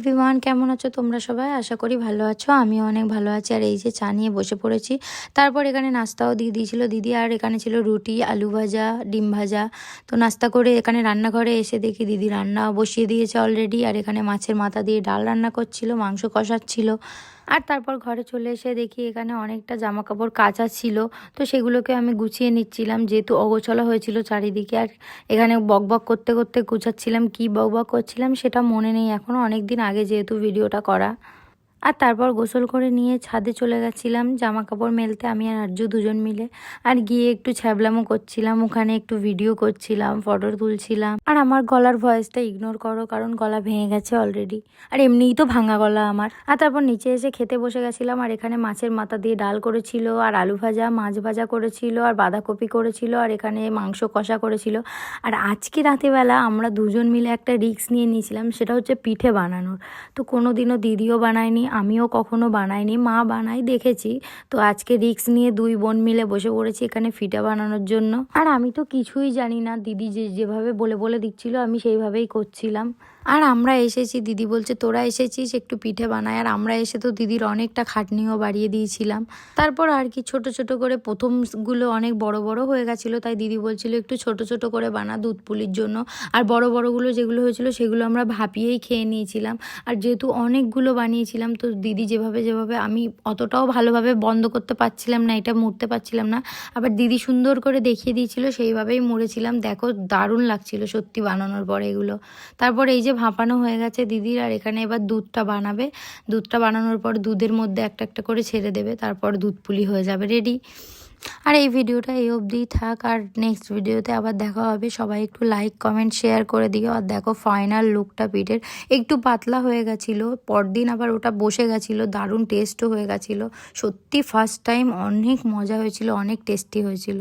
Everyone, কেমন আছো তোমরা সবাই? আশা করি ভালো আছো। আমিও অনেক ভালো আছি। আর এই যে চা নিয়ে বসে পড়েছি। তারপর এখানে নাস্তাও দিয়ে দিয়েছিল দিদি। আর এখানে ছিল রুটি, আলু ভাজা, ডিম ভাজা। তো নাস্তা করে এখানে রান্নাঘরে এসে দেখি দিদি রান্না বসিয়ে দিয়েছে অলরেডি। আর এখানে মাছের মাথা দিয়ে ডাল রান্না করছিল, মাংস কষাচ্ছিল। আর তারপর ঘরে চলে এসে দেখি এখানে অনেকটা জামা কাপড় কাচা ছিল। তো সেগুলোকে আমি গুছিয়ে নিচ্ছিলাম, যেহেতু অগোছালো হয়েছিল চারিদিকে। আর এখানে বকবক করতে করতে গুছাচ্ছিলাম, কি বকবক করছিলাম সেটা মনে নেই এখনও, অনেক দিন আগে যেহেতু ভিডিওটা করা। আর তারপর গোসল করে নিয়ে ছাদে চলে গেছিলাম জামা কাপড় মেলতে, আমি আর আরজু দুজন মিলে। আর গিয়ে একটু ছ্যাবলামো করছিলাম, ওখানে একটু ভিডিও করছিলাম, ফটো তুলছিলাম। আর আমার গলার ভয়েসটা ইগনোর করো, কারণ গলা ভেঙে গেছে অলরেডি। আর এমনিই তো ভাঙা গলা আমার। আর তারপর নিচে এসে খেতে বসে গেছিলাম। আর এখানে মাছের মাথা দিয়ে ডাল করেছিল, আর আলু ভাজা, মাছ ভাজা করেছিল, আর বাঁধাকপি করেছিল, আর এখানে মাংস কষা করেছিল। আর আজকে রাতেবেলা আমরা দুজন মিলে একটা রিস্ক নিয়ে নিয়েছিলাম, সেটা হচ্ছে পিঠে বানানোর। তো কোনো দিনও দিদিও বানায়নি, আমিও কখনো বানাইনি, মা বানাই দেখেছি। তো আজকে রিস্ক নিয়ে দুই বোন মিলে বসে পড়েছি এখানে পিঠা বানানোর জন্য। আর আমি তো কিছুই জানি না, দিদি যেভাবে বলে বলে দিচ্ছিল আমি সেইভাবেই করছিলাম। আর আমরা এসেছি, দিদি বলছে তোরা এসেছিস একটু পিঠে বানায়। আর আমরা এসে তো দিদির অনেকটা খাটনিও বাড়িয়ে দিয়েছিলাম। তারপর আর কি ছোট ছোট করে, প্রথমগুলো অনেক বড় বড় হয়ে গেছিলো, তাই দিদি বলছিল একটু ছোট ছোট করে বানা দুধ পুলির জন্য। আর বড় বড়গুলো যেগুলো হয়েছিল সেগুলো আমরা ভাপিয়েই খেয়ে নিয়েছিলাম। আর যেহেতু অনেকগুলো বানিয়েছিলাম, তো দিদি যেভাবে যেভাবে, আমি অতটাও ভালোভাবে বন্ধ করতে পারছিলাম না, এটা মুড়তে পারছিলাম না। আবার দিদি সুন্দর করে দেখিয়ে দিয়েছিল, সেইভাবেই মুড়েছিলাম। দেখো দারুণ লাগছিল সত্যি বানানোর পরে এগুলো। তারপর এই যে ভাপানো হয়ে গেছে দিদির। আর এখানে এবার দুধটা বানাবে। দুধটা বানানোর পর দুধের মধ্যে একটা একটা করে ছেড়ে দেবে, তারপর দুধ পুলি হয়ে যাবে রেডি। আর এই ভিডিওটা এই অবধিই থাক, আর নেক্সট ভিডিওতে আবার দেখা হবে। সবাই একটু লাইক কমেন্ট শেয়ার করে দিও। আর দেখো ফাইনাল লুকটা পিঠের, একটু পাতলা হয়ে গেছিলো, পরদিন আবার ওটা বসে গেছিলো, দারুণ টেস্টও হয়ে গেছিলো। সত্যি ফার্স্ট টাইম অনেক মজা হয়েছিল, অনেক টেস্টি হয়েছিল।